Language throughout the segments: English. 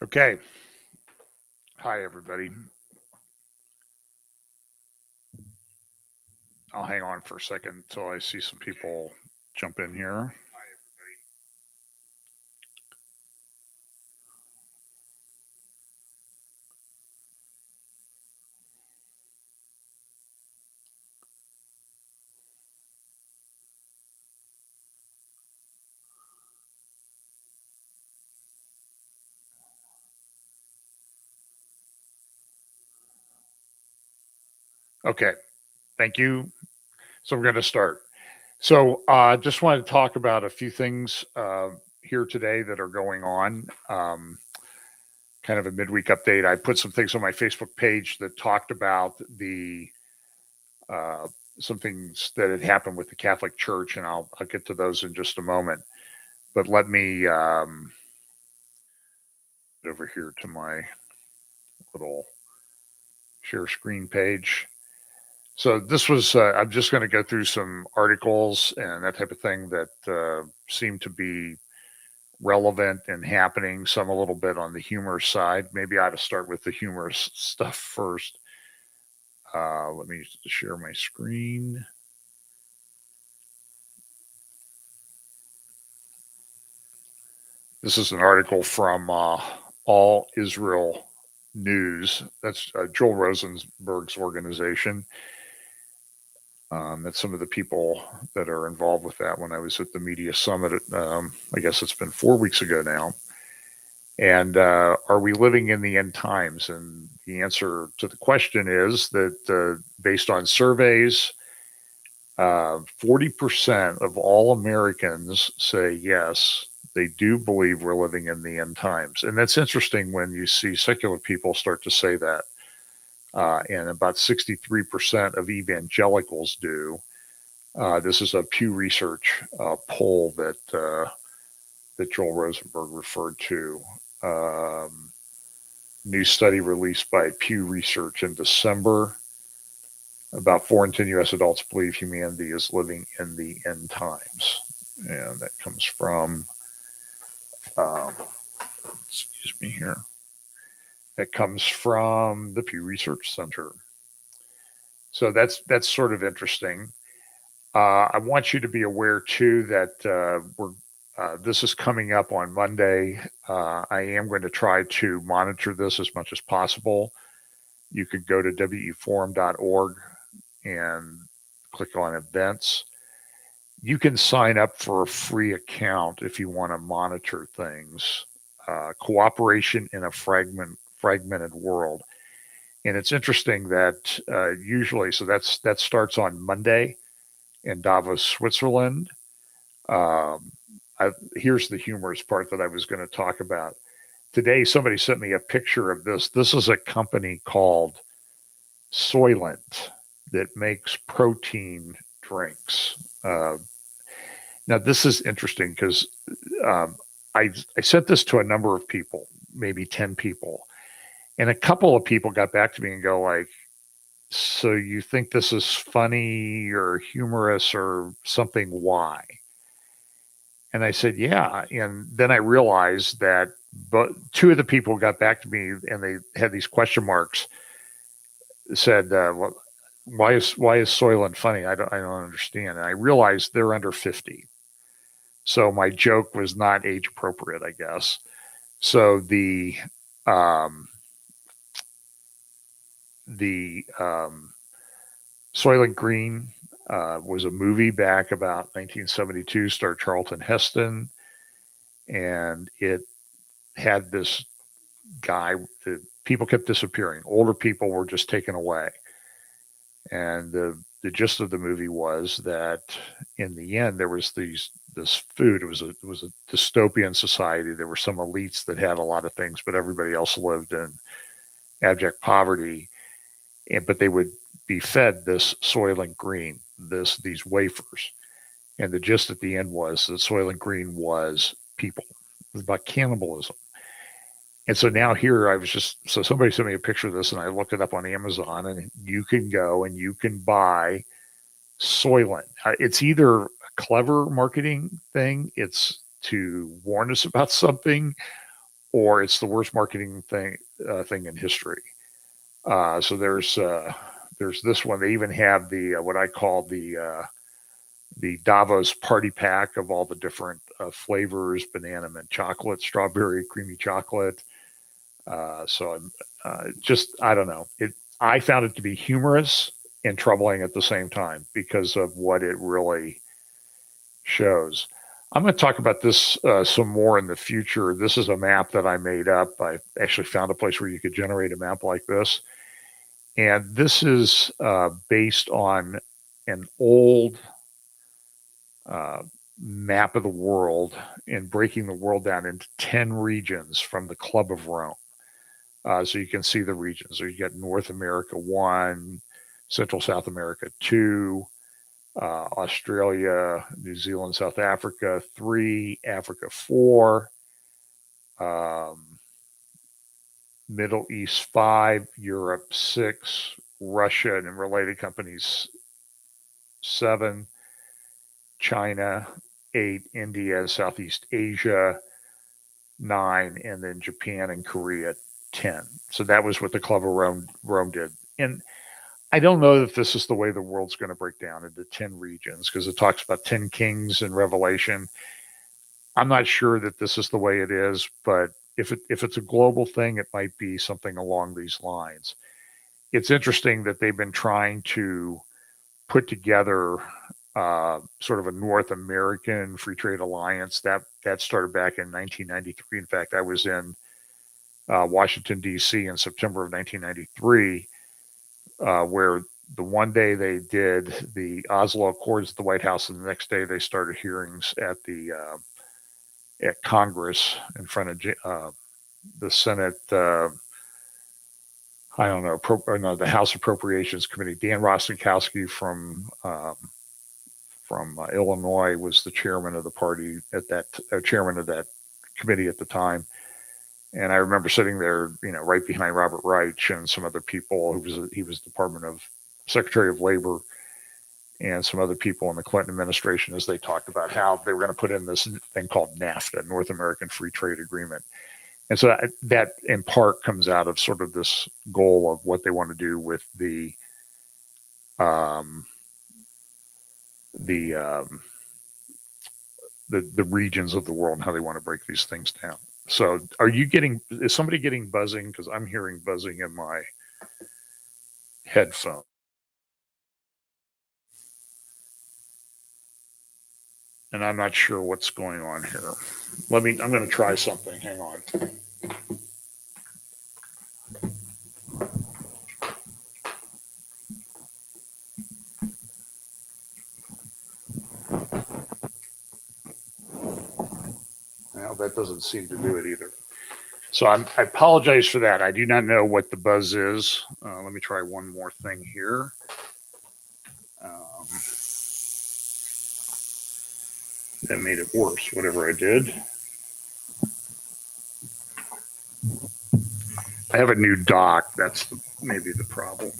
Okay. Hi, everybody. I'll hang on for a second until I see some people jump in here. Okay. Thank you. So we're going to start. So just wanted to talk about a few things here today that are going on. Kind of a midweek update. I put some things on my Facebook page that talked about the uh, some things that had happened with the Catholic Church, and I'll get to those in just a moment. But let me over here to my little share screen page. So this was, I'm just going to go through some articles and that type of thing that seem to be relevant and happening, some a little bit on the humorous side. Maybe I ought to start with the humorous stuff first. Let me share my screen. This is an article from All Israel News. That's Joel Rosenberg's organization. That's some of the people that are involved with that. When I was at the media summit, I guess it's been 4 weeks ago now. And are we living in the end times? And the answer to the question is that based on surveys, 40% of all Americans say yes, they do believe we're living in the end times. And that's interesting when you see secular people start to say that. And about 63% of evangelicals do. This is a Pew Research poll that Joel Rosenberg referred to. New study released by Pew Research in December. About 4 in 10 U.S. adults believe humanity is living in the end times. And that comes from, excuse me here, that comes from the Pew Research Center. So that's sort of interesting. I want you to be aware too that this is coming up on Monday. I am going to try to monitor this as much as possible. You could go to weforum.org and click on events. You can sign up for a free account if you want to monitor things. Cooperation in a fragmented world. And it's interesting that usually, so that starts on Monday in Davos, Switzerland. Here's the humorous part that I was going to talk about. Today, somebody sent me a picture of this. This is a company called Soylent that makes protein drinks. Now, this is interesting because I sent this to a number of people, maybe 10 people. And a couple of people got back to me and go like, so you think this is funny or humorous or something? Why? And I said, yeah. And then I realized that but two of the people who got back to me and they had these question marks said, well, why is Soylent funny? I don't understand. And I realized they're under 50. So my joke was not age appropriate, I guess. So the Soylent Green was a movie back about 1972, starred Charlton Heston, and it had this guy. The people kept disappearing. Older people were just taken away, and the gist of the movie was that in the end there was this food. It was a dystopian society. There were some elites that had a lot of things, but everybody else lived in abject poverty. But they would be fed this Soylent Green, these wafers. And the gist at the end was that Soylent Green was people. It was about cannibalism. And so now here so somebody sent me a picture of this and I looked it up on Amazon and you can go and you can buy Soylent. It's either a clever marketing thing, it's to warn us about something, or it's the worst marketing thing in history. So there's this one. They even have the what I call the Davos party pack of all the different flavors: banana mint chocolate, strawberry creamy chocolate. So I'm just I don't know. I found it to be humorous and troubling at the same time because of what it really shows. I'm going to talk about this some more in the future. This is a map that I made up. I actually found a place where you could generate a map like this. And this is based on an old uh, map of the world and breaking the world down into 10 regions from the Club of Rome. So you can see the regions. So you got North America 1, Central South America 2, Australia, New Zealand, South Africa 3, Africa 4, um, Middle East 5, Europe 6, Russia and related companies 7, China 8, India, Southeast Asia 9, and then Japan and Korea 10. So that was what the Club of Rome did. And I don't know if this is the way the world's going to break down into 10 regions because it talks about 10 kings in Revelation. I'm not sure that this is the way it is, but if it's a global thing, it might be something along these lines. It's interesting that they've been trying to put together sort of a North American free trade alliance that started back in 1993. In fact, I was in Washington D.C. in September of 1993, where the one day they did the Oslo Accords at the White House, and the next day they started hearings at Congress in front of the Senate. I don't know, the House Appropriations Committee. Dan Rostenkowski from Illinois was the chairman of the party at that chairman of that committee at the time. And I remember sitting there, right behind Robert Reich and some other people. He was Department of Secretary of Labor, and some other people in the Clinton administration as they talked about how they were going to put in this thing called NAFTA, North American Free Trade Agreement. And so that in part comes out of sort of this goal of what they want to do with um, the the regions of the world and how they want to break these things down. So is somebody getting buzzing? Because I'm hearing buzzing in my headphone. And I'm not sure what's going on here. I'm going to try something. Hang on. Well, that doesn't seem to do it either. So I apologize for that. I do not know what the buzz is. Let me try one more thing here. That made it worse, whatever I did. I have a new dock. That's maybe the problem.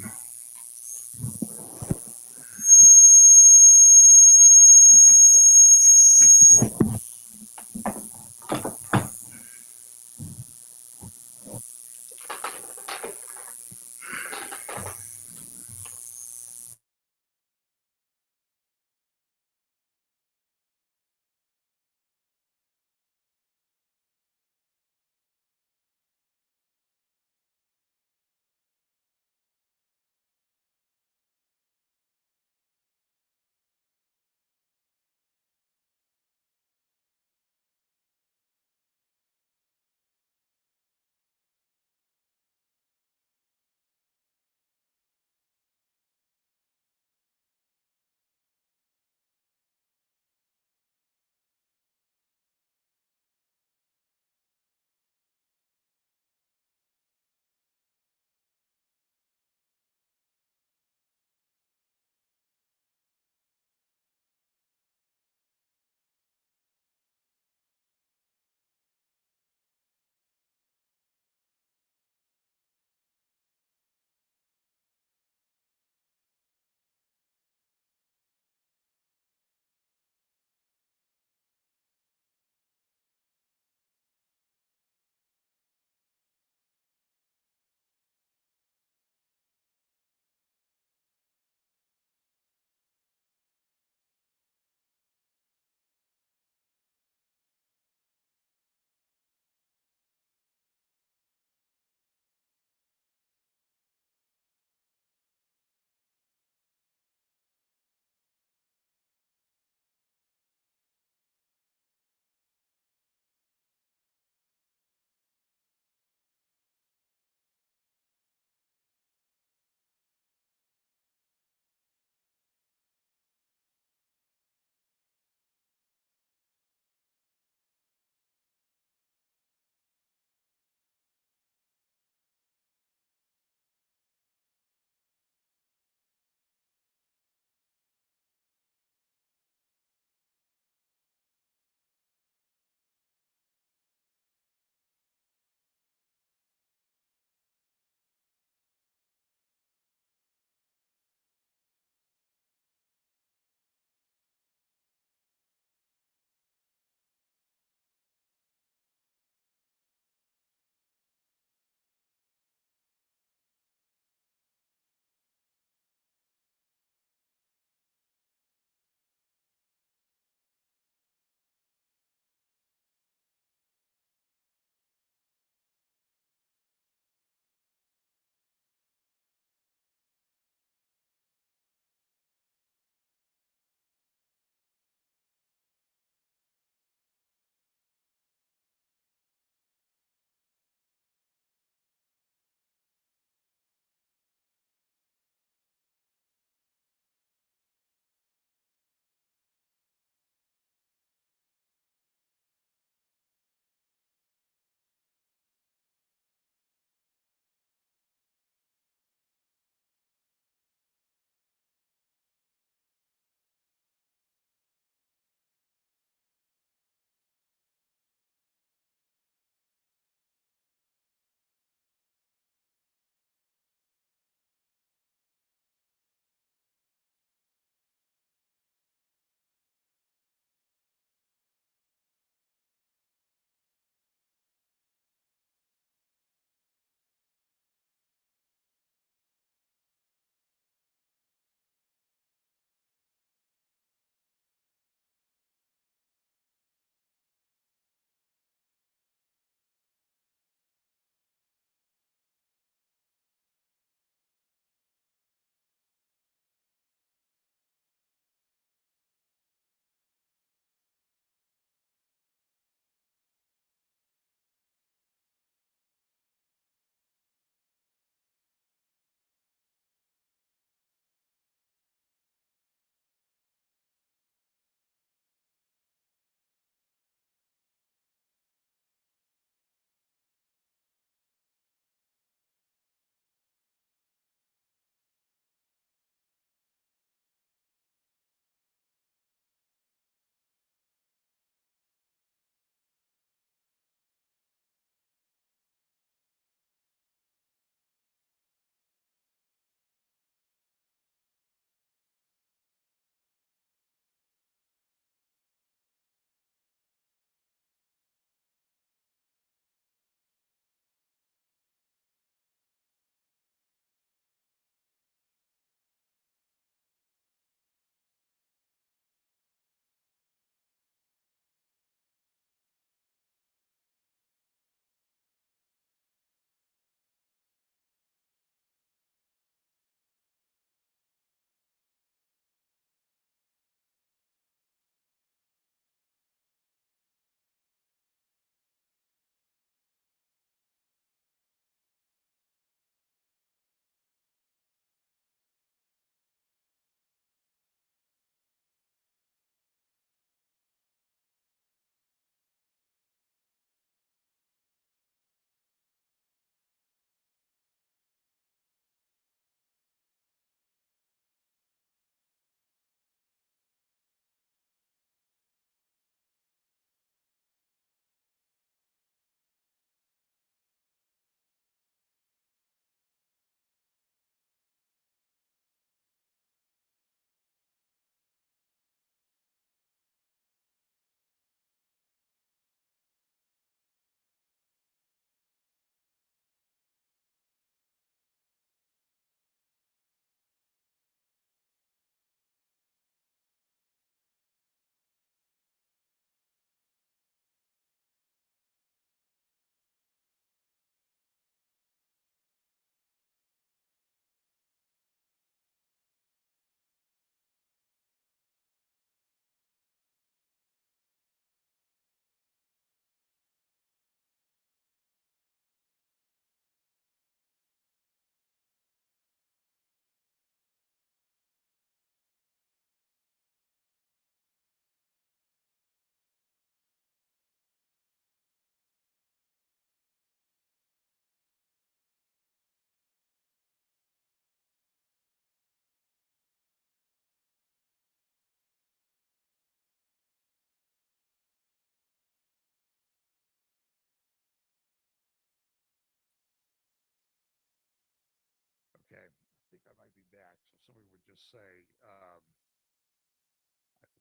might be back. So somebody would just say, I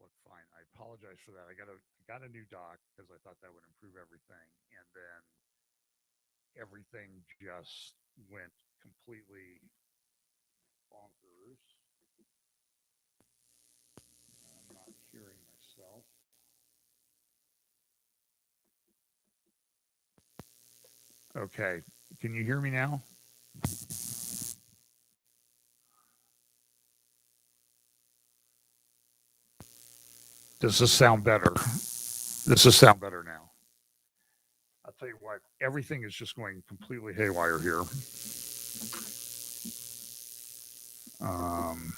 look fine. I apologize for that. I got a new dock because I thought that would improve everything, and then everything just went completely bonkers. I'm not hearing myself. Okay, can you hear me now? Does this sound better? Does this sound better now? I'll tell you what, everything is just going completely haywire here. Um,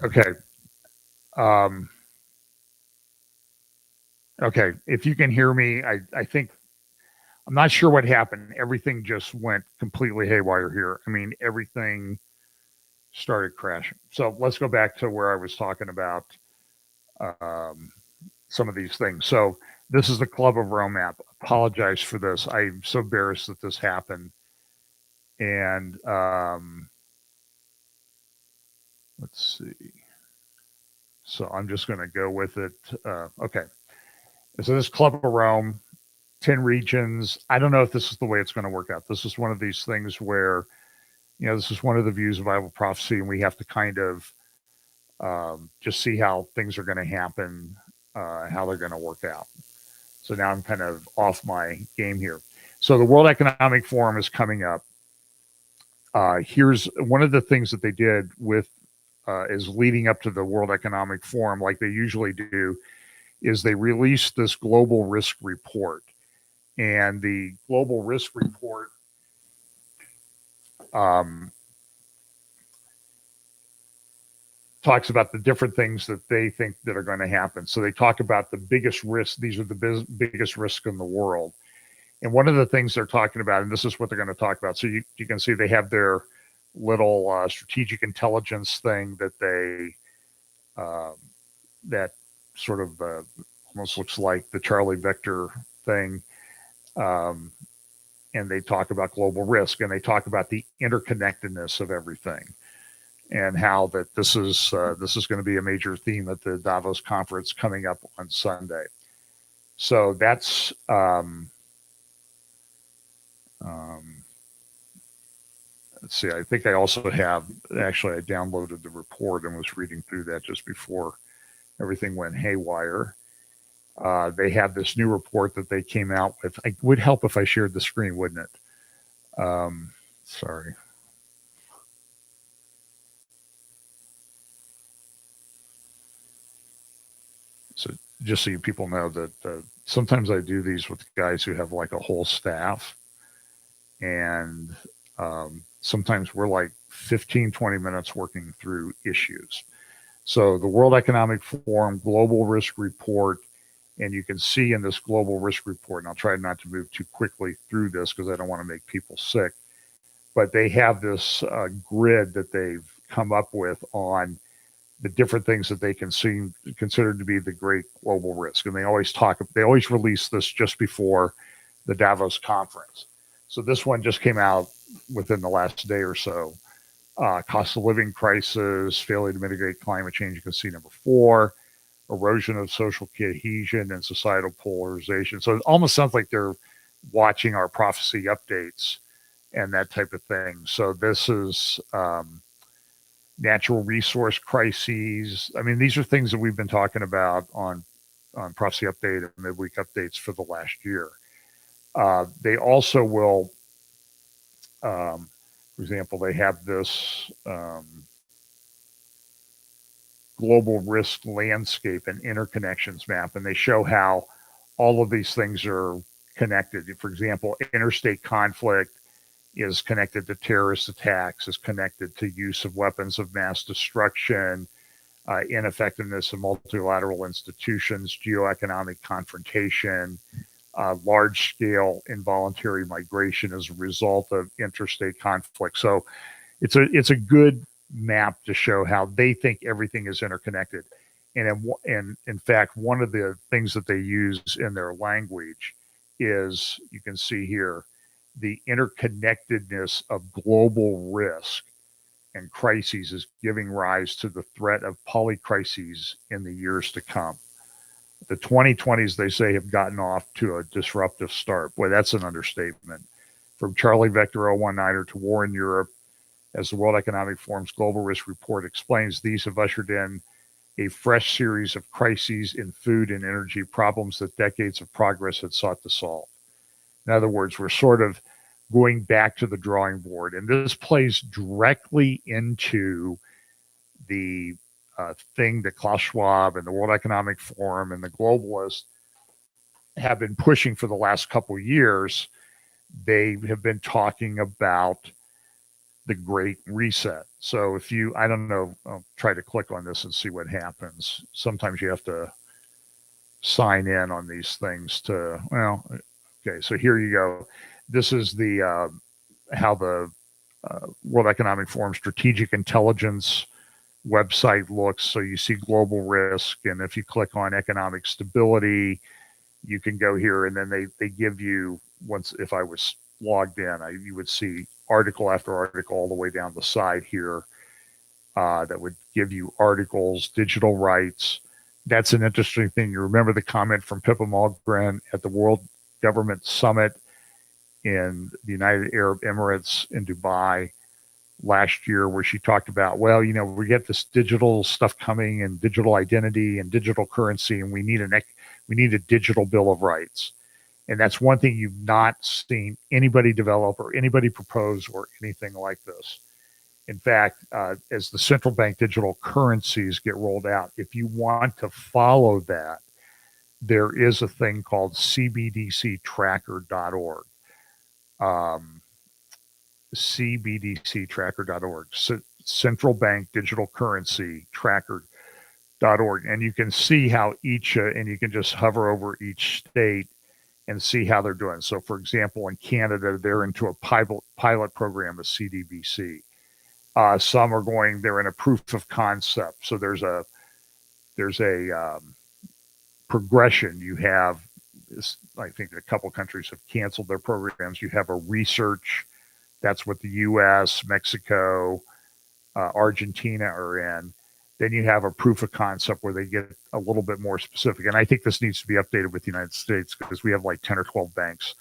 okay. Um, okay. If you can hear me, I think I'm not sure what happened. Everything just went completely haywire here. I mean, everything started crashing. So let's go back to where I was talking about um, some of these things. So this is the Club of Rome app. Apologize for this. I'm so embarrassed that this happened. And let's see. So I'm just going to go with it. Okay. So this Club of Rome, 10 regions. I don't know if this is the way it's going to work out. This is one of these things where, this is one of the views of Bible prophecy, and we have to kind of just see how things are going to happen, how they're going to work out. So now I'm kind of off my game here. So the World Economic Forum is coming up. Here's one of the things that they did with is leading up to the World Economic Forum, like they usually do, is they released this global risk report. And the global risk report talks about the different things that they think that are going to happen. So they talk about the biggest risks. These are the biggest risks in the world. And one of the things they're talking about, and this is what they're going to talk about. So you can see they have their little strategic intelligence thing that that sort of almost looks like the Charlie Victor thing. And they talk about global risk, and they talk about the interconnectedness of everything, and how that this is going to be a major theme at the Davos conference coming up on Sunday. So that's let's see. I think I also have actually I downloaded the report and was reading through that just before everything went haywire. They have this new report that they came out with. It would help if I shared the screen, wouldn't it? Sorry. So just so you people know that sometimes I do these with guys who have like a whole staff, and sometimes we're like 15, 20 minutes working through issues. So the World Economic Forum Global Risk Report, and you can see in this Global Risk Report, and I'll try not to move too quickly through this because I don't want to make people sick, but they have this grid that they've come up with on the different things that they consider to be the great global risk. And they always release this just before the Davos conference. So this one just came out within the last day or so. Cost of living crisis, failure to mitigate climate change. You can see number 4, erosion of social cohesion and societal polarization. So it almost sounds like they're watching our prophecy updates and that type of thing. So this is natural resource crises. I mean, these are things that we've been talking about on Prophecy Update and Midweek updates for the last year. They also will, for example, they have this global risk landscape and interconnections map, and they show how all of these things are connected. For example, interstate conflict is connected to terrorist attacks, is connected to use of weapons of mass destruction, ineffectiveness of multilateral institutions, geoeconomic confrontation, large-scale involuntary migration as a result of interstate conflict. So it's a good map to show how they think everything is interconnected. And in fact, one of the things that they use in their language is, you can see here, the interconnectedness of global risk and crises is giving rise to the threat of polycrises in the years to come. The 2020s, they say, have gotten off to a disruptive start. Boy, that's an understatement. From Charlie Vector 019er to war in Europe, as the World Economic Forum's Global Risk Report explains, these have ushered in a fresh series of crises in food and energy, problems that decades of progress had sought to solve. In other words, we're sort of going back to the drawing board. And this plays directly into the thing that Klaus Schwab and the World Economic Forum and the globalists have been pushing for the last couple of years. They have been talking about the Great Reset. So if you, I don't know, I'll try to click on this and see what happens. Sometimes you have to sign in on these things to, well, okay, so here you go. This is the how the World Economic Forum Strategic Intelligence website looks. So you see global risk, and if you click on economic stability, you can go here, and then they give you, once, if I was logged in, you would see article after article all the way down the side here that would give you articles, digital rights. That's an interesting thing. You remember the comment from Pippa Malmgren at the World Government Summit in the United Arab Emirates in Dubai last year, where she talked about, well, you know, we get this digital stuff coming, and digital identity and digital currency, and we need a digital bill of rights. And that's one thing you've not seen anybody develop or anybody propose or anything like this. In fact, as the central bank digital currencies get rolled out, if you want to follow that, there is a thing called cbdctracker.org. cbdctracker.org, central bank digital currency tracker.org. And you can see how each, and you can just hover over each state and see how they're doing. So, for example, in Canada, they're into a pilot program of CDBC. Some are they're in a proof of concept. So there's a progression. You have, I think a couple countries have canceled their programs. You have a research. That's what the U.S., Mexico, Argentina are in. Then you have a proof of concept where they get a little bit more specific. And I think this needs to be updated with the United States, because we have like 10 or 12 banks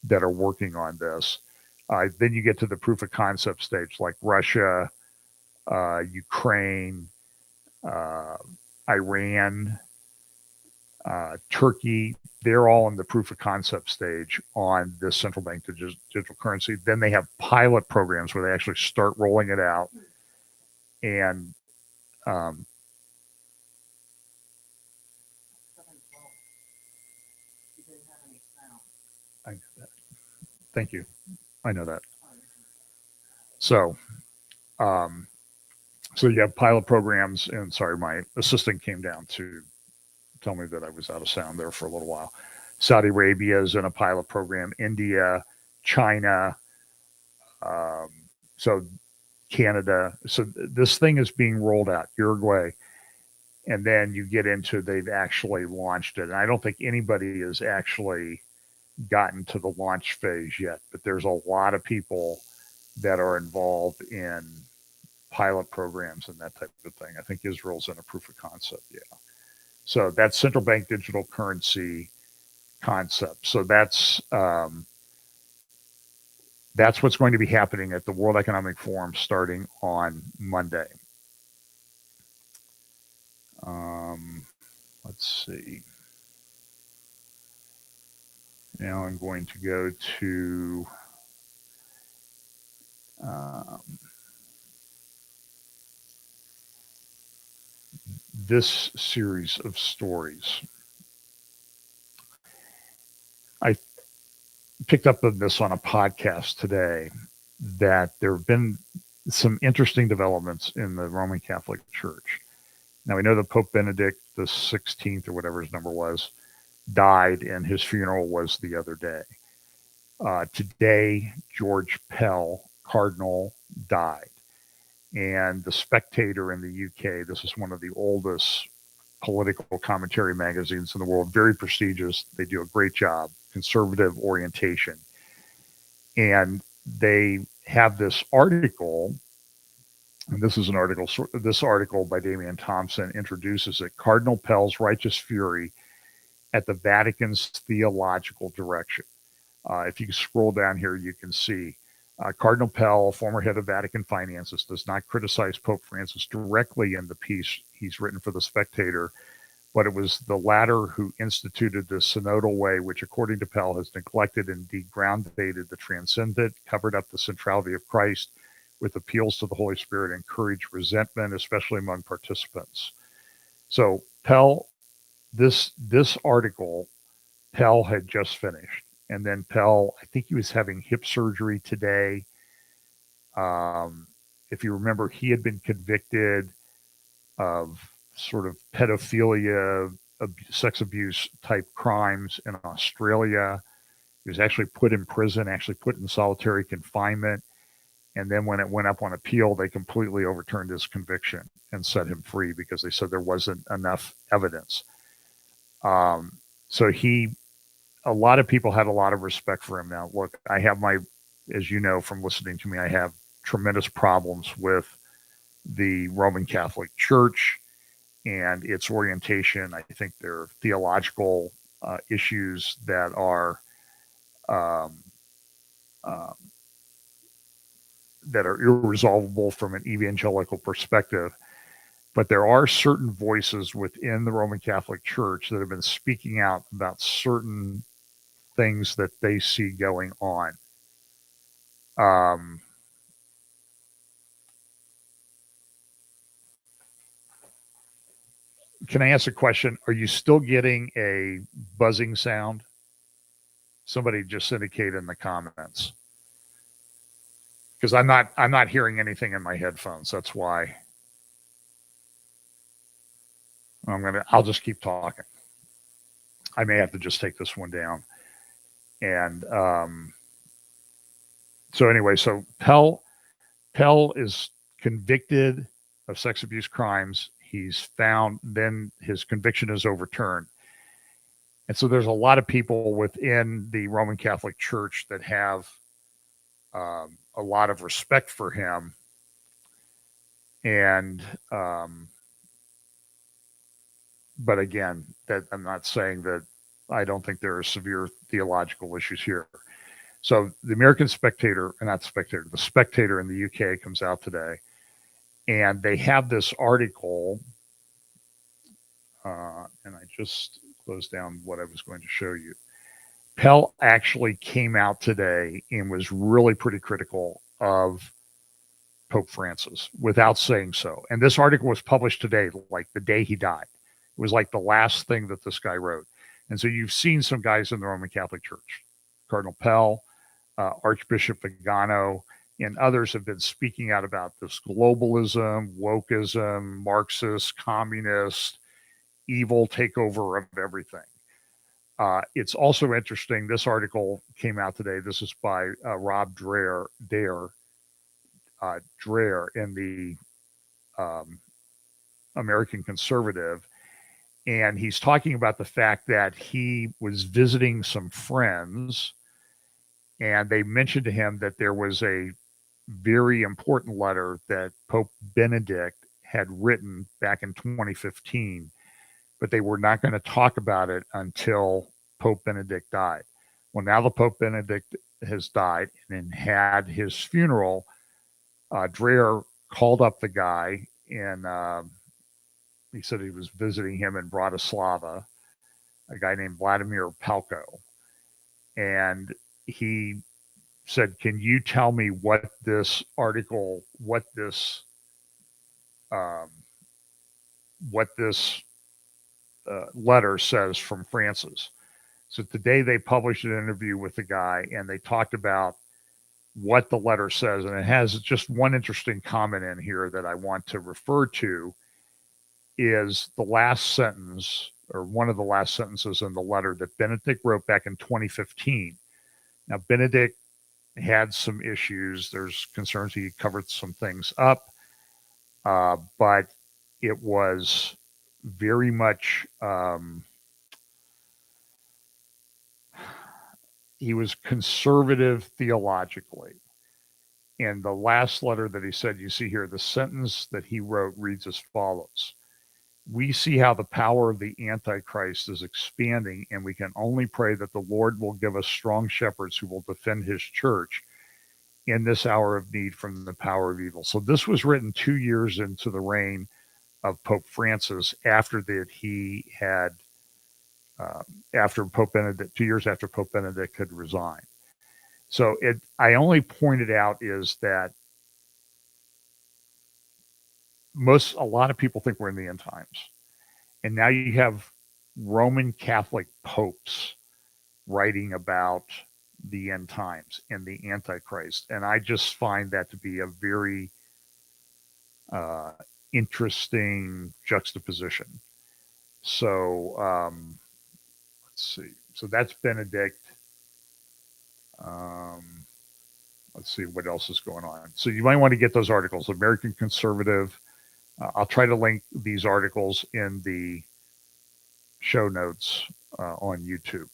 that are working on this. Then you get to the proof of concept stage, like Russia, Ukraine, Iran, Turkey. They're all in the proof of concept stage on this central bank digital currency. Then they have pilot programs where they actually start rolling it out. And I know that. Thank you. I know that. So you have pilot programs, and sorry, my assistant came down to tell me that I was out of sound there for a little while. Saudi Arabia is in a pilot program, India, China, so Canada. So this thing is being rolled out, Uruguay. And then you get into, they've actually launched it. And I don't think anybody has actually gotten to the launch phase yet, but there's a lot of people that are involved in pilot programs and that type of thing. I think Israel's in a proof of concept. Yeah. So that's central bank digital currency concept. So that's what's going to be happening at the World Economic Forum starting on Monday. Let's see. Now I'm going to go to this series of stories. I picked up on this on a podcast today, that there have been some interesting developments in the Roman Catholic Church. Now, we know that Pope Benedict the 16th, or whatever his number was, died, and his funeral was the other day. Today, George Pell, Cardinal, died. And the Spectator in the UK, this is one of the oldest political commentary magazines in the world, very prestigious. They do a great job, conservative orientation. And they have this article, and this article by Damian Thompson introduces it, Cardinal Pell's Righteous Fury at the Vatican's Theological Direction. If you scroll down here, you can see Cardinal Pell, former head of Vatican finances, does not criticize Pope Francis directly in the piece he's written for The Spectator, but it was the latter who instituted the synodal way, which, according to Pell, has neglected and degraded the transcendent, covered up the centrality of Christ with appeals to the Holy Spirit, and encouraged resentment, especially among participants. So Pell, this article, Pell had just finished. And then Pell, I think he was having hip surgery today. If you remember, he had been convicted of sort of pedophilia, sex abuse type crimes in Australia. He was actually put in prison, actually put in solitary confinement. And then when it went up on appeal, they completely overturned his conviction and set him free because they said there wasn't enough evidence. So a lot of people had a lot of respect for him. Now, look, I have as you know from listening to me, I have tremendous problems with the Roman Catholic Church and its orientation. I think there are theological issues that are irresolvable from an evangelical perspective. But there are certain voices within the Roman Catholic Church that have been speaking out about certain things that they see going on. Can I ask a question? Are you still getting a buzzing sound? Somebody just indicate in the comments. Because I'm not hearing anything in my headphones. That's why I'll just keep talking. I may have to just take this one down. And so anyway, so Pell is convicted of sex abuse crimes. He's found, then his conviction is overturned. And so there's a lot of people within the Roman Catholic Church that have a lot of respect for him. And but again, that I'm not saying that I don't think there are severe theological issues here. So the American Spectator, not Spectator, the Spectator in the UK comes out today, and they have this article, and I just closed down what I was going to show you. Pell actually came out today and was really pretty critical of Pope Francis without saying so. And this article was published today, like the day he died. It was like the last thing that this guy wrote. And so you've seen some guys in the Roman Catholic Church, Cardinal Pell, Archbishop Vigano, and others have been speaking out about this globalism, wokeism, Marxist, communist, evil takeover of everything. It's also interesting. This article came out today. This is by Rob Dreher in the American Conservative. And he's talking about the fact that he was visiting some friends, and they mentioned to him that there was a very important letter that Pope Benedict had written back in 2015, but they were not going to talk about it until Pope Benedict died. Well, now the Pope Benedict has died and had his funeral. Dreher called up the guy, and he said he was visiting him in Bratislava, a guy named Vladimir Palko. And he said, can you tell me what this article, what this letter says from Francis? So today they published an interview with the guy, and they talked about what the letter says. And it has just one interesting comment in here that I want to refer to, is the last sentence, or one of the last sentences in the letter that Benedict wrote back in 2015. Now, Benedict had some issues. There's concerns he covered some things up, but it was very much, he was conservative theologically. And the last letter that he said, you see here, the sentence that he wrote reads as follows: we see how the power of the Antichrist is expanding, and we can only pray that the Lord will give us strong shepherds who will defend his church in this hour of need from the power of evil. So this was written 2 years into the reign of Pope Francis, after that he had, after Pope Benedict, 2 years after Pope Benedict had resigned. So I only pointed out is that a lot of people think we're in the end times. And now you have Roman Catholic popes writing about the end times and the Antichrist. And I just find that to be a very interesting juxtaposition. So let's see. So that's Benedict. Let's see what else is going on. So you might want to get those articles. American Conservative. I'll try to link these articles in the show notes on YouTube.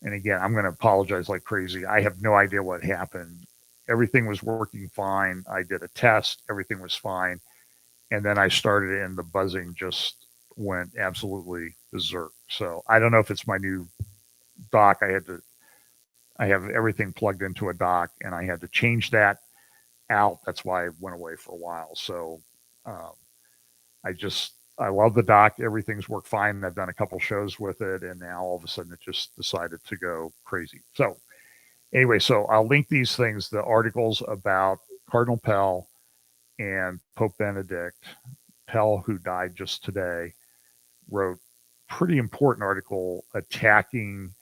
And again, I'm going to apologize like crazy. I have no idea what happened. Everything was working fine. I did a test. Everything was fine. And then I started and the buzzing just went absolutely berserk. So I don't know if it's my new dock. I have everything plugged into a dock and I had to change that out. That's why I went away for a while. So I love the dock. Everything's worked fine. I've done a couple shows with it, and now all of a sudden it just decided to go crazy. So anyway, so I'll link these things, the articles about Cardinal Pell and Pope Benedict. Pell, who died just today, wrote a pretty important article attacking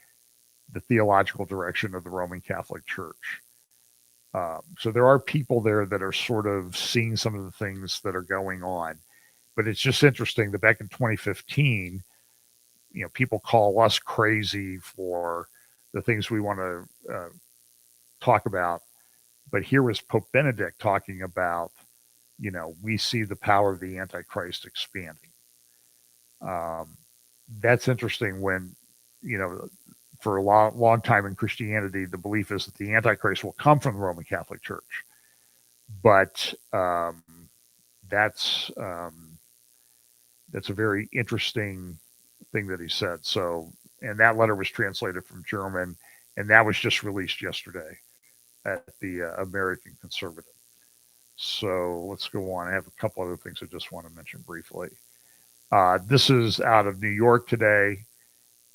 the theological direction of the Roman Catholic Church. So there are people there that are sort of seeing some of the things that are going on. But it's just interesting that back in 2015, people call us crazy for the things we want to talk about. But here was Pope Benedict talking about, we see the power of the Antichrist expanding. That's interesting when, for a long time in Christianity, the belief is that the Antichrist will come from the Roman Catholic Church. But that's a very interesting thing that he said. So, and that letter was translated from German, and that was just released yesterday at the American Conservative. So let's go on. I have a couple other things I just want to mention briefly. This is out of New York today.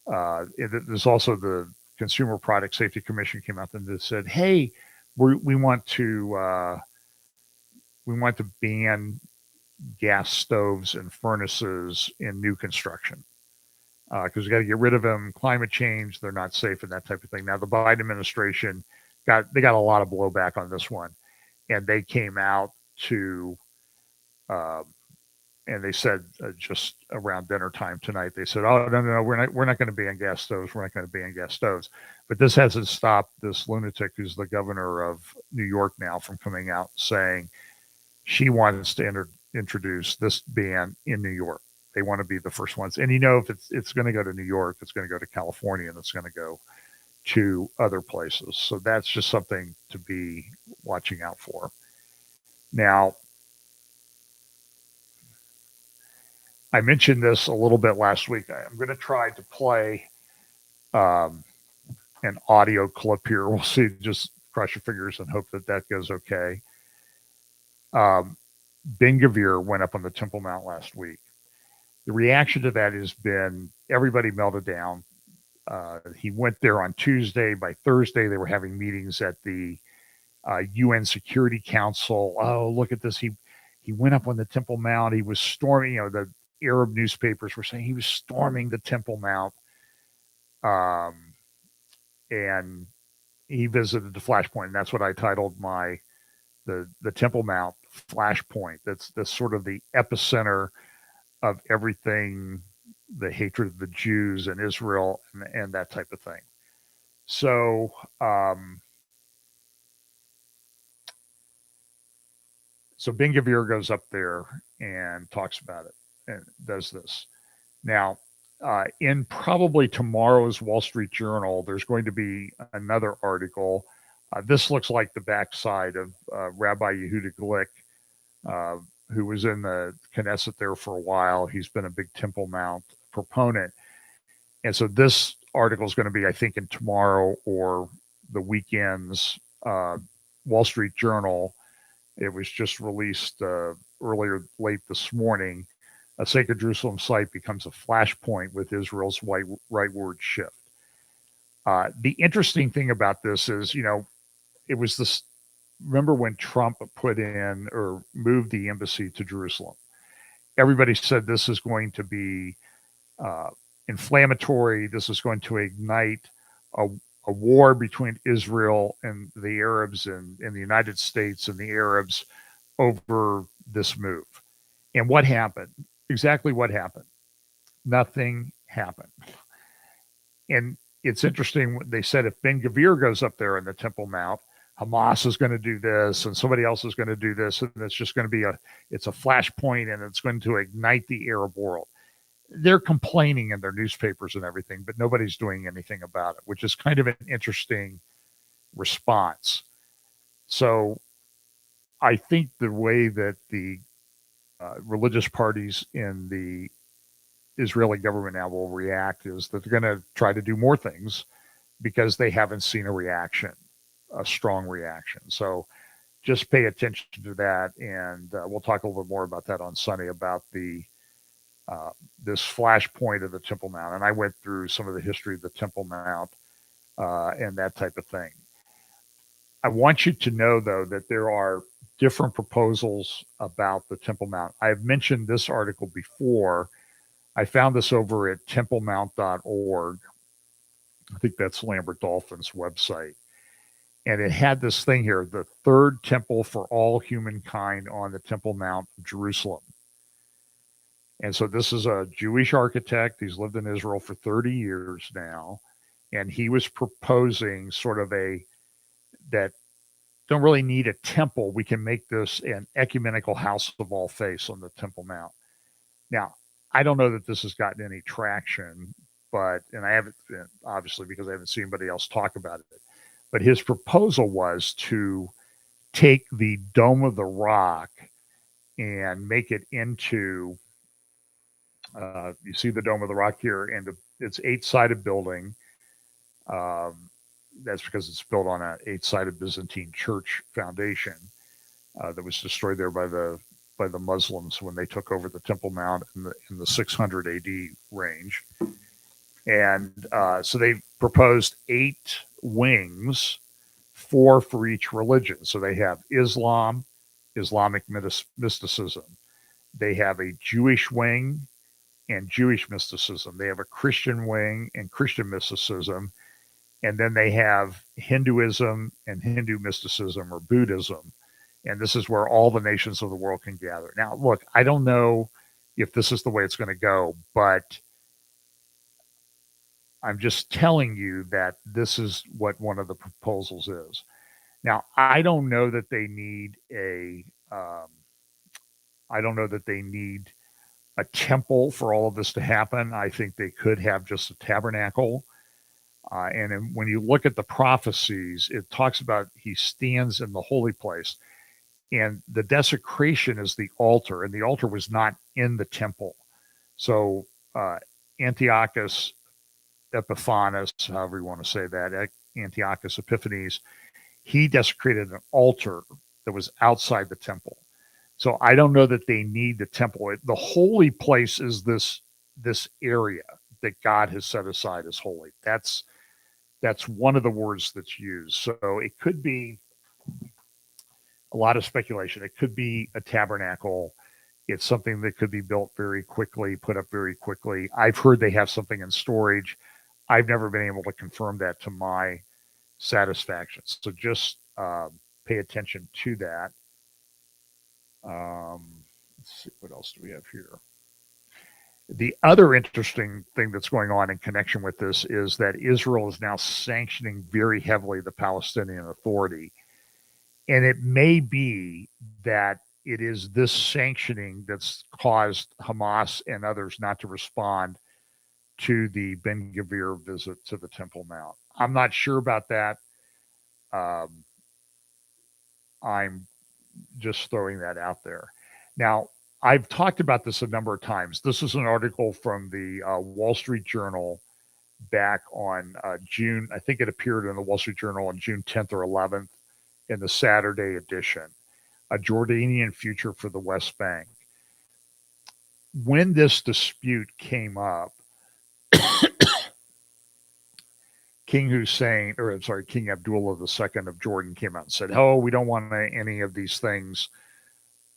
There's also the Consumer Product Safety Commission came out and they said, "Hey, we want to ban gas stoves and furnaces in new construction because we got to get rid of them. Climate change, they're not safe, and that type of thing." Now, the Biden administration got a lot of blowback on this one, and they came out to and they said just around dinner time tonight, they said, "Oh no, we're not going to ban gas stoves. We're not going to ban gas stoves." But this hasn't stopped this lunatic who's the governor of New York now from coming out saying she wants to introduce this ban in New York. They want to be the first ones. And if it's going to go to New York, it's going to go to California, and it's going to go to other places. So that's just something to be watching out for. Now, I mentioned this a little bit last week. I'm going to try to play an audio clip here. We'll see. Just cross your fingers and hope that goes okay. Ben Gvir went up on the Temple Mount last week. The reaction to that has been everybody melted down. He went there on Tuesday. By Thursday, they were having meetings at the UN Security Council. Oh, look at this. He went up on the Temple Mount. He was storming. The Arab newspapers were saying he was storming the Temple Mount. And he visited the flashpoint. And that's what I titled the Temple Mount flashpoint. That's sort of the epicenter of everything, the hatred of the Jews and Israel and that type of thing. So Ben Gvir goes up there and talks about it. does this. Now, in probably tomorrow's Wall Street Journal, there's going to be another article. This looks like the backside of Rabbi Yehuda Glick, uh, who was in the Knesset there for a while. He's been a big Temple Mount proponent. And so this article is going to be, I think, in tomorrow or the weekend's Wall Street Journal. It was just released late this morning. A sacred Jerusalem site becomes a flashpoint with Israel's rightward shift. The interesting thing about this is, it was this. Remember when Trump put in or moved the embassy to Jerusalem? Everybody said this is going to be inflammatory. This is going to ignite a war between Israel and the Arabs and the United States and the Arabs over this move. And what happened? Exactly what happened? Nothing happened. And it's interesting. They said if Ben-Gvir goes up there in the Temple Mount, Hamas is going to do this and somebody else is going to do this. And it's just going to be it's a flashpoint and it's going to ignite the Arab world. They're complaining in their newspapers and everything, but nobody's doing anything about it, which is kind of an interesting response. So I think the way that the religious parties in the Israeli government now will react is that they're going to try to do more things because they haven't seen a strong reaction. So just pay attention to that. And we'll talk a little bit more about that on Sunday about this flashpoint of the Temple Mount. And I went through some of the history of the Temple Mount and that type of thing. I want you to know, though, that there are different proposals about the Temple Mount. I've mentioned this article before. I found this over at templemount.org. I think that's Lambert Dolphin's website. And it had this thing here, the third temple for all humankind on the Temple Mount of Jerusalem. And so this is a Jewish architect. He's lived in Israel for 30 years now. And he was proposing sort of that don't really need a temple. We can make this an ecumenical house of all faiths on the Temple Mount. Now, I don't know that this has gotten any traction, and I haven't, obviously, because I haven't seen anybody else talk about it. But his proposal was to take the Dome of the Rock and make it into, you see the Dome of the Rock here, and it's 8-sided building. That's because it's built on an 8-sided Byzantine church foundation that was destroyed there by the Muslims when they took over the Temple Mount in the 600 AD range. And so they proposed 8 wings, 4 for each religion. So they have Islam, Islamic mysticism. They have a Jewish wing and Jewish mysticism. They have a Christian wing and Christian mysticism. And then they have Hinduism and Hindu mysticism or Buddhism. And this is where all the nations of the world can gather. Now, look, I don't know if this is the way it's going to go, but I'm just telling you that this is what one of the proposals is. Now, I don't know that they need a temple for all of this to happen. I think they could have just a tabernacle. When you look at the prophecies, it talks about he stands in the holy place. And the desecration is the altar, and the altar was not in the temple. So Antiochus Epiphanes, however you want to say that, Antiochus Epiphanes, he desecrated an altar that was outside the temple. So I don't know that they need the temple. The holy place is this area that God has set aside as holy. That's one of the words that's used. So it could be a lot of speculation. It could be a tabernacle. It's something that could be built very quickly, put up very quickly. I've heard they have something in storage. I've never been able to confirm that to my satisfaction. So just pay attention to that. Let's see, what else do we have here? The other interesting thing that's going on in connection with this is that Israel is now sanctioning very heavily the Palestinian Authority. And it may be that it is this sanctioning that's caused Hamas and others not to respond to the Ben Gvir visit to the Temple Mount. I'm not sure about that. Um, I'm just throwing that out there. Now, I've talked about this a number of times. This is an article from the Wall Street Journal back on June. I think it appeared in the Wall Street Journal on June 10th or 11th in the Saturday edition. A Jordanian future for the West Bank. When this dispute came up, King Hussein, or I'm sorry, King Abdullah II of Jordan came out and said, "Oh, we don't want any of these things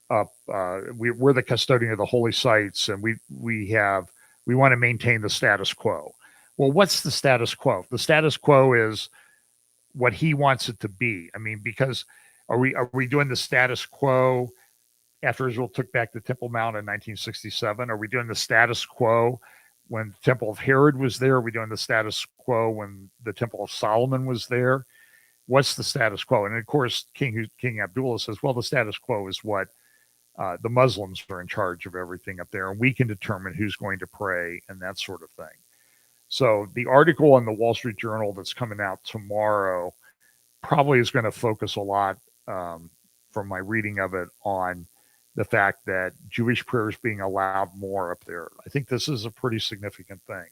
up. We're the custodian of the holy sites, and we want to maintain the status quo." Well, what's the status quo? The status quo is what he wants it to be. I mean, because are we doing the status quo after Israel took back the Temple Mount in 1967? Are we doing the status quo when the Temple of Herod was there? Are we doing the status quo when the Temple of Solomon was there? What's the status quo? And of course, King Abdullah says, well, the status quo is what the Muslims are in charge of everything up there, and we can determine who's going to pray and that sort of thing. So the article in the Wall Street Journal that's coming out tomorrow probably is going to focus a lot, from my reading of it, on the fact that Jewish prayer is being allowed more up there. I think this is a pretty significant thing.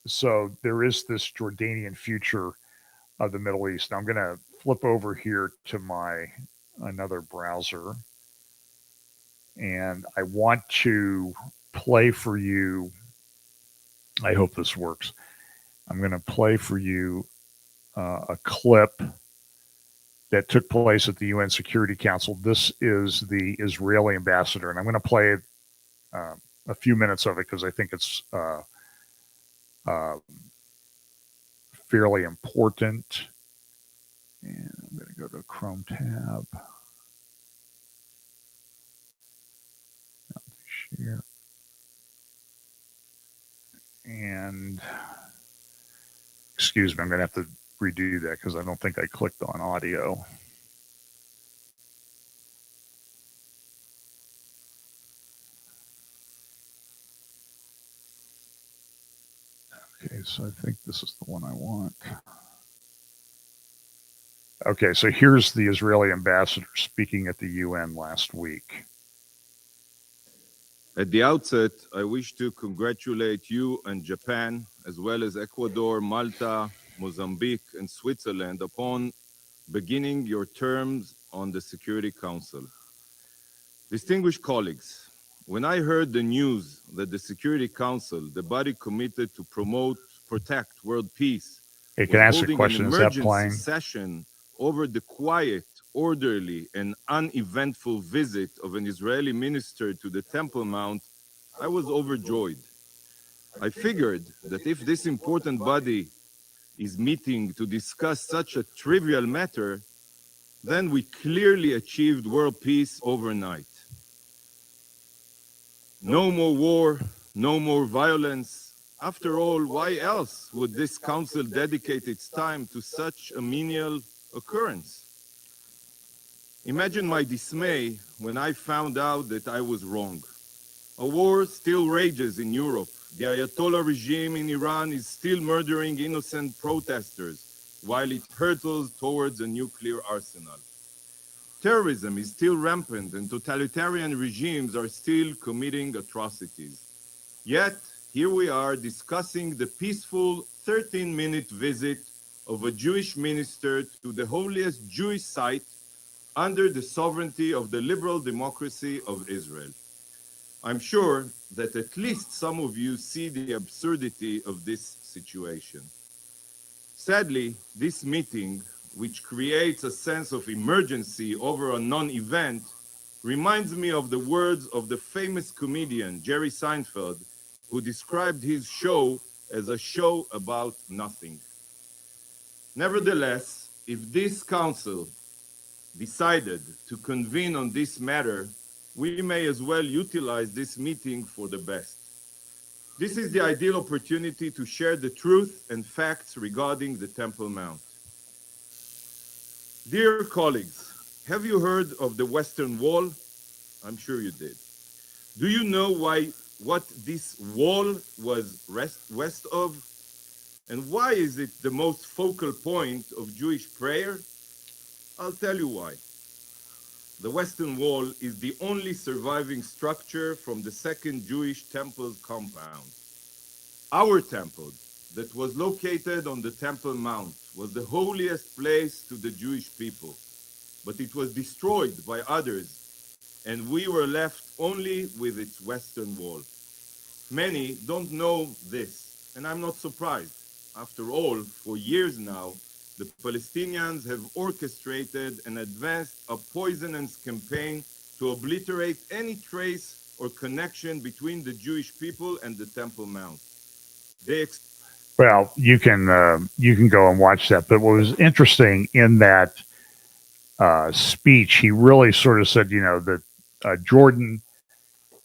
So there is this Jordanian future of the Middle East. Now I'm going to flip over here to my another browser, and I want to play for you. I hope this works. I'm going to play for you a clip that took place at the UN Security Council. This is the Israeli ambassador, and I'm going to play a few minutes of it because I think it's fairly important. And I'm going to go to the Chrome tab. Share. And excuse me, I'm going to have to redo that because I don't think I clicked on audio. Okay, so I think this is the one I want. Okay, so here's the Israeli ambassador speaking at the UN last week. At the outset, I wish to congratulate you and Japan, as well as Ecuador, Malta, Mozambique, and Switzerland upon beginning your terms on the Security Council. Distinguished colleagues, when I heard the news that the Security Council, the body committed to protect world peace, Hey, can I ask a holding question? an Is that emergency playing? session over the quiet, orderly, and uneventful visit of an Israeli minister to the Temple Mount, I was overjoyed. I figured that if this important body is meeting to discuss such a trivial matter, then we clearly achieved world peace overnight. No more war, no more violence. After all, why else would this council dedicate its time to such a menial occurrence? Imagine my dismay when I found out that I was wrong. A war still rages in Europe. The Ayatollah regime in Iran is still murdering innocent protesters while it hurtles towards a nuclear arsenal. Terrorism is still rampant and totalitarian regimes are still committing atrocities. Yet, here we are discussing the peaceful 13-minute visit of a Jewish minister to the holiest Jewish site under the sovereignty of the liberal democracy of Israel. I'm sure that at least some of you see the absurdity of this situation. Sadly, this meeting, which creates a sense of emergency over a non-event, reminds me of the words of the famous comedian Jerry Seinfeld, who described his show as a show about nothing. Nevertheless, if this council decided to convene on this matter, we may as well utilize this meeting for the best. This is the ideal opportunity to share the truth and facts regarding the Temple Mount. Dear colleagues, have you heard of the Western Wall? I'm sure you did. Do you know what this wall was west of? And why is it the most focal point of Jewish prayer? I'll tell you why. The Western Wall is the only surviving structure from the second Jewish temple compound. Our temple, that was located on the Temple Mount, was the holiest place to the Jewish people, but it was destroyed by others, and we were left only with its Western Wall. Many don't know this, and I'm not surprised. After all, for years now, the Palestinians have orchestrated and advanced a poisonous campaign to obliterate any trace or connection between the Jewish people and the Temple Mount. Well, you can go and watch that. But what was interesting in that speech, he really sort of said, that Jordan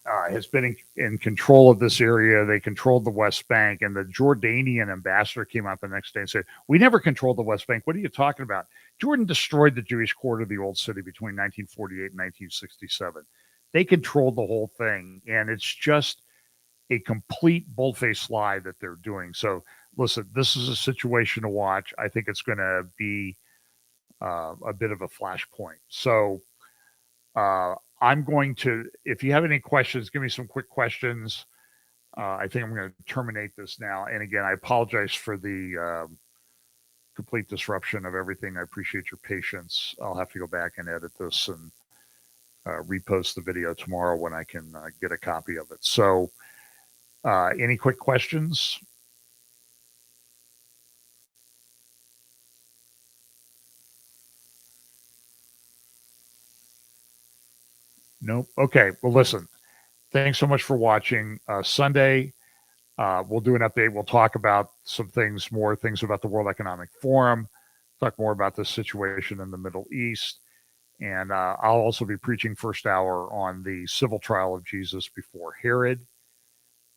has been in control of this area. They controlled the West Bank, and the Jordanian ambassador came out the next day and said, "We never controlled the West Bank. What are you talking about? Jordan destroyed the Jewish quarter of the Old City between 1948 and 1967. They controlled the whole thing, and it's just a complete bold-faced lie that they're doing." So, listen, this is a situation to watch. I think it's going to be a bit of a flashpoint. So, I'm going to, if you have any questions, give me some quick questions. I think I'm going to terminate this now. And again, I apologize for the complete disruption of everything. I appreciate your patience. I'll have to go back and edit this and repost the video tomorrow when I can get a copy of it. So, any quick questions? Nope. Okay. Well, listen, thanks so much for watching. Sunday, we'll do an update. We'll talk about some things, more things about the World Economic Forum, talk more about the situation in the Middle East. And I'll also be preaching first hour on the civil trial of Jesus before Herod.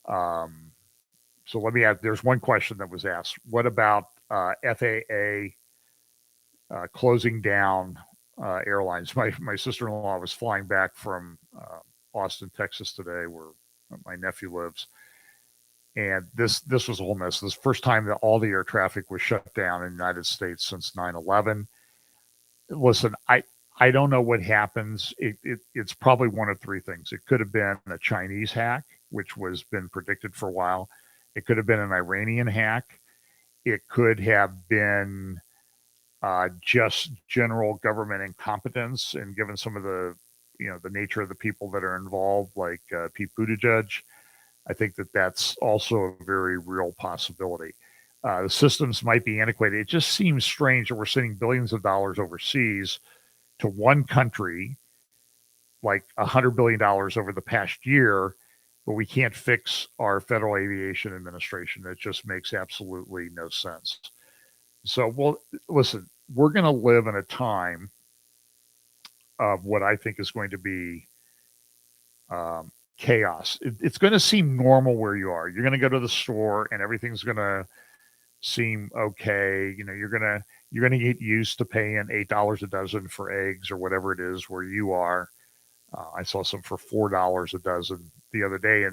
So let me add, there's one question that was asked. What about FAA closing down airlines? My sister-in-law was flying back from Austin, Texas today, where my nephew lives. And this was a whole mess. This is the first time that all the air traffic was shut down in the United States since 9/11. Listen, I don't know what happens. It's probably one of three things. It could have been a Chinese hack, which was been predicted for a while. It could have been an Iranian hack. It could have been just general government incompetence, and given some of the the nature of the people that are involved, like Pete Buttigieg, I think that that's also a very real possibility. The systems might be antiquated. It just seems strange that we're sending billions of dollars overseas to one country, like $100 billion over the past year, but we can't fix our Federal Aviation Administration. It just makes absolutely no sense. So, well, listen, we're going to live in a time of what I think is going to be chaos. It's going to seem normal where you are. You're going to go to the store and everything's going to seem okay. You're going to get used to paying $8 a dozen for eggs or whatever it is where you are. I saw some for $4 a dozen the other day,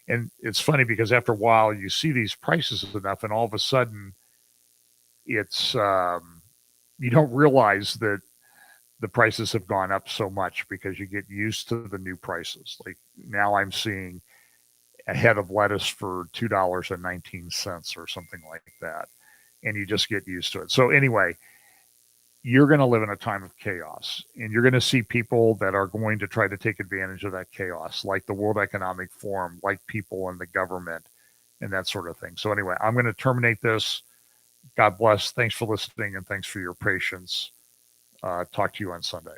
and it's funny because after a while you see these prices enough, and all of a sudden it's you don't realize that the prices have gone up so much because you get used to the new prices. Like now I'm seeing a head of lettuce for $2.19 or something like that. And you just get used to it. So anyway, you're going to live in a time of chaos, and you're going to see people that are going to try to take advantage of that chaos, like the World Economic Forum, like people in the government and that sort of thing. So anyway, I'm going to terminate this. God bless. Thanks for listening, and thanks for your patience. Talk to you on Sunday.